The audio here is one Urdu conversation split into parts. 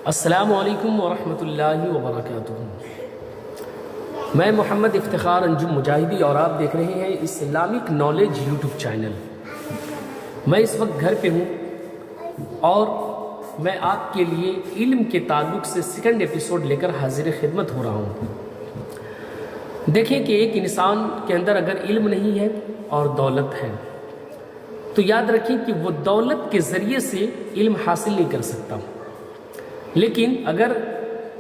السلام علیکم ورحمۃ اللہ وبرکاتہ۔ میں محمد افتخار انجم مجاہدی اور آپ دیکھ رہے ہیں اسلامک نالج یوٹیوب چینل۔ میں اس وقت گھر پہ ہوں اور میں آپ کے لیے علم کے تعلق سے سیکنڈ ایپیسوڈ لے کر حاضر خدمت ہو رہا ہوں۔ دیکھیں کہ ایک انسان کے اندر اگر علم نہیں ہے اور دولت ہے تو یاد رکھیں کہ وہ دولت کے ذریعے سے علم حاصل نہیں کر سکتا، لیکن اگر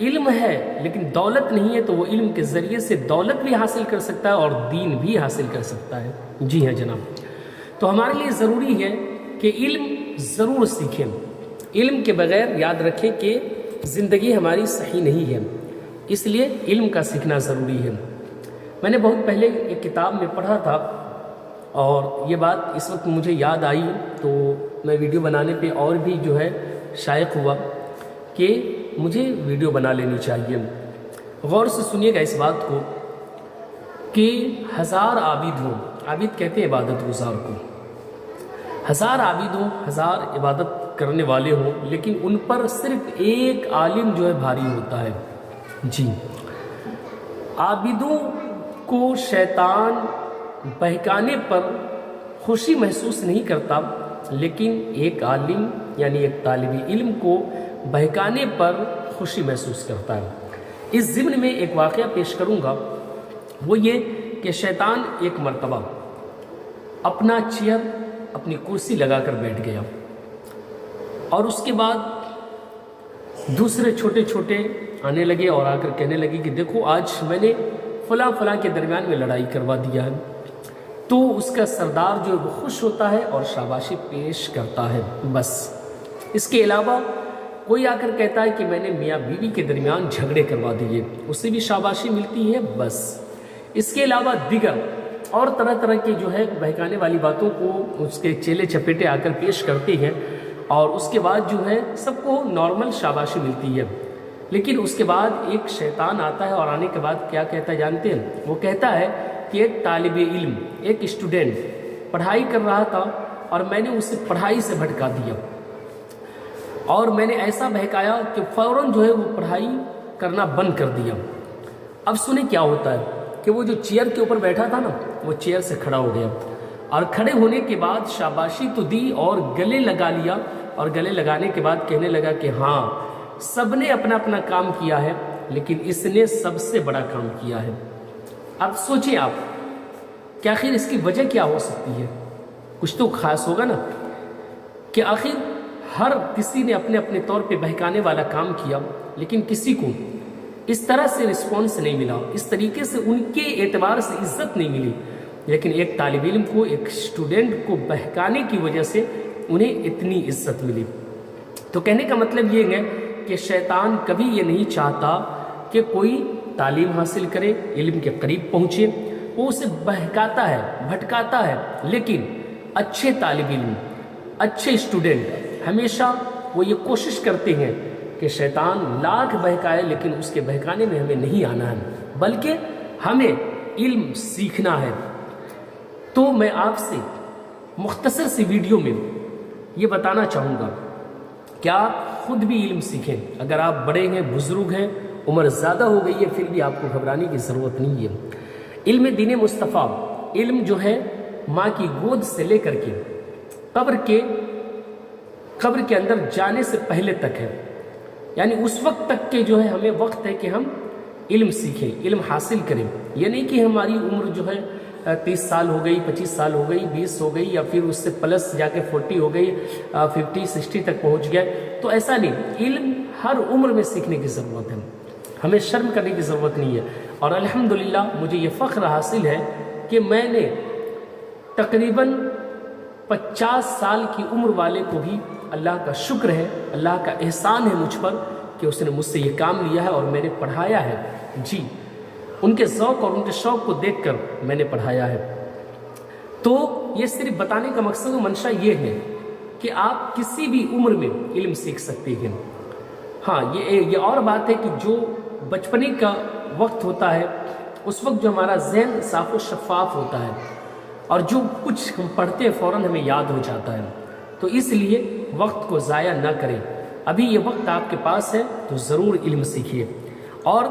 علم ہے لیکن دولت نہیں ہے تو وہ علم کے ذریعے سے دولت بھی حاصل کر سکتا ہے اور دین بھی حاصل کر سکتا ہے۔ جی ہاں جناب، تو ہمارے لیے ضروری ہے کہ علم ضرور سیکھیں۔ علم کے بغیر یاد رکھیں کہ زندگی ہماری صحیح نہیں ہے، اس لیے علم کا سیکھنا ضروری ہے۔ میں نے بہت پہلے ایک کتاب میں پڑھا تھا اور یہ بات اس وقت مجھے یاد آئی تو میں ویڈیو بنانے پہ اور بھی جو ہے شائق ہوا کہ مجھے ویڈیو بنا لینی چاہیے۔ غور سے سنیے گا اس بات کو کہ ہزار عابد ہوں، عابد کہتے ہیں عبادت گزار کو، ہزار عابد ہوں، ہزار عبادت کرنے والے ہوں، لیکن ان پر صرف ایک عالم جو ہے بھاری ہوتا ہے۔ جی، عابدوں کو شیطان بہکانے پر خوشی محسوس نہیں کرتا، لیکن ایک عالم یعنی ایک طالب علم کو بہکانے پر خوشی محسوس کرتا ہے۔ اس ضمن میں ایک واقعہ پیش کروں گا، وہ یہ کہ شیطان ایک مرتبہ اپنا چیئر اپنی کرسی لگا کر بیٹھ گیا اور اس کے بعد دوسرے چھوٹے چھوٹے آنے لگے اور آ کر کہنے لگے کہ دیکھو آج میں نے فلاں فلاں کے درمیان میں لڑائی کروا دیا ہے۔ تو اس کا سردار جو ہے وہ خوش ہوتا ہے اور شاباشی پیش کرتا ہے، بس اس کے علاوہ کوئی آ کر کہتا ہے کہ میں نے میاں بیوی کے درمیان جھگڑے کروا دیے، اسے بھی شاباشی ملتی ہے، بس اس کے علاوہ دیگر اور طرح طرح کے جو ہے بہکانے والی باتوں کو اس کے چیلے چپیٹے آ کر پیش کرتے ہیں اور اس کے بعد جو ہے سب کو نارمل شاباشی ملتی ہے۔ لیکن اس کے بعد ایک شیطان آتا ہے اور آنے کے بعد کیا کہتا ہے جانتے ہیں؟ وہ کہتا ہے کہ ایک طالب علم، ایک اسٹوڈنٹ پڑھائی کر رہا تھا اور میں نے اسے پڑھائی سے بھٹکا دیا اور میں نے ایسا بہکایا کہ فوراً جو ہے وہ پڑھائی کرنا بند کر دیا۔ اب سنیں کیا ہوتا ہے کہ وہ جو چیئر کے اوپر بیٹھا تھا نا، وہ چیئر سے کھڑا ہو گیا اور کھڑے ہونے کے بعد شاباشی تو دی اور گلے لگا لیا، اور گلے لگانے کے بعد کہنے لگا کہ ہاں سب نے اپنا اپنا کام کیا ہے لیکن اس نے سب سے بڑا کام کیا ہے۔ اب سوچیں آپ کہ آخر اس کی وجہ کیا ہو سکتی ہے؟ کچھ تو خاص ہوگا نا کہ آخر ہر کسی نے اپنے اپنے طور پہ بہکانے والا کام کیا لیکن کسی کو اس طرح سے رسپانس نہیں ملا، اس طریقے سے ان کے اعتبار سے عزت نہیں ملی، لیکن ایک طالب علم کو، ایک اسٹوڈنٹ کو بہکانے کی وجہ سے انہیں اتنی عزت ملی۔ تو کہنے کا مطلب یہ ہے کہ شیطان کبھی یہ نہیں چاہتا کہ کوئی تعلیم حاصل کرے، علم کے قریب پہنچے، وہ اسے بہکاتا ہے، بھٹکاتا ہے، لیکن اچھے طالب علم، اچھے اسٹوڈنٹ ہمیشہ وہ یہ کوشش کرتے ہیں کہ شیطان لاکھ بہکائے لیکن اس کے بہکانے میں ہمیں نہیں آنا ہے، بلکہ ہمیں علم سیکھنا ہے۔ تو میں آپ سے مختصر سی ویڈیو میں یہ بتانا چاہوں گا کہ آپ خود بھی علم سیکھیں۔ اگر آپ بڑے ہیں، بزرگ ہیں، عمر زیادہ ہو گئی ہے، پھر بھی آپ کو گھبرانے کی ضرورت نہیں ہے۔ علم دین مصطفیٰ، علم جو ہے ماں کی گود سے لے کر کے قبر کے اندر جانے سے پہلے تک ہے، یعنی اس وقت تک کے جو ہے ہمیں وقت ہے کہ ہم علم سیکھیں، علم حاصل کریں۔ یہ نہیں کہ ہماری عمر جو ہے 30 سال ہو گئی، 25 سال ہو گئی، 20 ہو گئی، یا پھر اس سے پلس جا کے 40 ہو گئی، 50 60 تک پہنچ گئے، تو ایسا نہیں۔ علم ہر عمر میں سیکھنے کی ضرورت ہے، ہمیں شرم کرنے کی ضرورت نہیں ہے۔ اور الحمدللہ مجھے یہ فخر حاصل ہے کہ میں نے تقریباً 50 سال کی عمر والے کو بھی، اللہ کا شکر ہے، اللہ کا احسان ہے مجھ پر کہ اس نے مجھ سے یہ کام لیا ہے اور میں نے پڑھایا ہے۔ جی، ان کے ذوق اور ان کے شوق کو دیکھ کر میں نے پڑھایا ہے۔ تو یہ صرف بتانے کا مقصد و منشا یہ ہے کہ آپ کسی بھی عمر میں علم سیکھ سکتے ہیں۔ ہاں، یہ اور بات ہے کہ جو بچپنے کا وقت ہوتا ہے اس وقت جو ہمارا ذہن صاف و شفاف ہوتا ہے اور جو کچھ ہم پڑھتے ہیں فوراً ہمیں یاد ہو جاتا ہے، تو اس لیے وقت کو ضائع نہ کریں، ابھی یہ وقت آپ کے پاس ہے تو ضرور علم سیکھیے، اور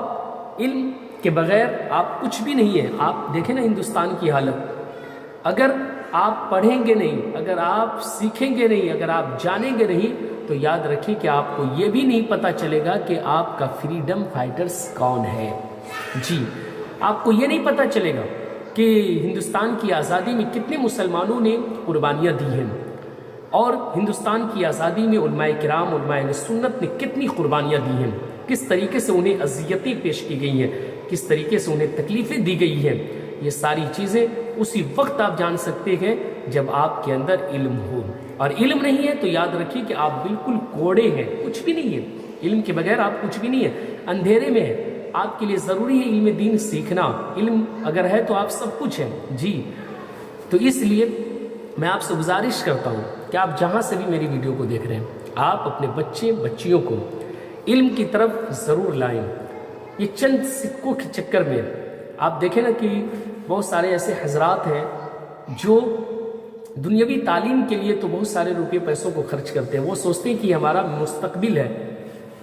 علم کے بغیر آپ کچھ بھی نہیں ہے۔ آپ دیکھیں نا ہندوستان کی حالت، اگر آپ پڑھیں گے نہیں، اگر آپ سیکھیں گے نہیں، اگر آپ جانیں گے نہیں، تو یاد رکھیے کہ آپ کو یہ بھی نہیں پتہ چلے گا کہ آپ کا فریڈم فائٹرز کون ہے۔ جی، آپ کو یہ نہیں پتہ چلے گا کہ ہندوستان کی آزادی میں کتنے مسلمانوں نے قربانیاں دی ہیں، اور ہندوستان کی آزادی میں علماء کرام، علماء اہل سنت نے کتنی قربانیاں دی ہیں، کس طریقے سے انہیں اذیتیں پیش کی گئی ہیں، کس طریقے سے انہیں تکلیفیں دی گئی ہیں۔ یہ ساری چیزیں اسی وقت آپ جان سکتے ہیں جب آپ کے اندر علم ہو، اور علم نہیں ہے تو یاد رکھیے کہ آپ بالکل کوڑے ہیں، کچھ بھی نہیں ہے۔ علم کے بغیر آپ کچھ بھی نہیں ہے، اندھیرے میں ہے۔ آپ کے لیے ضروری ہے علم دین سیکھنا، علم اگر ہے تو آپ سب کچھ ہیں۔ جی، تو اس لیے میں آپ سے گزارش کرتا ہوں کہ آپ جہاں سے بھی میری ویڈیو کو دیکھ رہے ہیں، آپ اپنے بچے بچیوں کو علم کی طرف ضرور لائیں۔ یہ چند سکوں کے چکر میں آپ دیکھیں نا کہ بہت سارے ایسے حضرات ہیں جو دنیاوی تعلیم کے لیے تو بہت سارے روپے پیسوں کو خرچ کرتے ہیں، وہ سوچتے ہیں کہ یہ ہمارا مستقبل ہے۔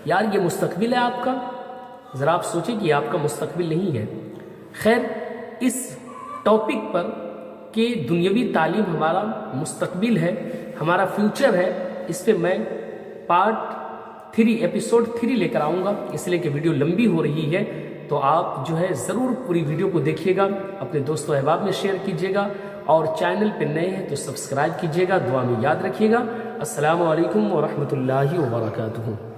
یار یہ مستقبل ہے آپ کا؟ ذرا آپ سوچیں کہ یہ آپ کا مستقبل نہیں ہے۔ خیر، اس ٹاپک پر کہ دنیاوی تعلیم ہمارا مستقبل ہے، ہمارا فیوچر ہے، اس پہ میں پارٹ 3 ایپیسوڈ 3 لے کر آؤں گا، اس لیے کہ ویڈیو لمبی ہو رہی ہے، تو آپ جو ہے ضرور پوری ویڈیو کو دیکھیے گا، اپنے دوستوں احباب میں شیئر کیجیے گا، اور چینل پہ نئے ہیں تو سبسکرائب کیجیے گا، دعا میں یاد رکھیے گا۔ السلام علیکم ورحمۃ اللہ وبرکاتہ۔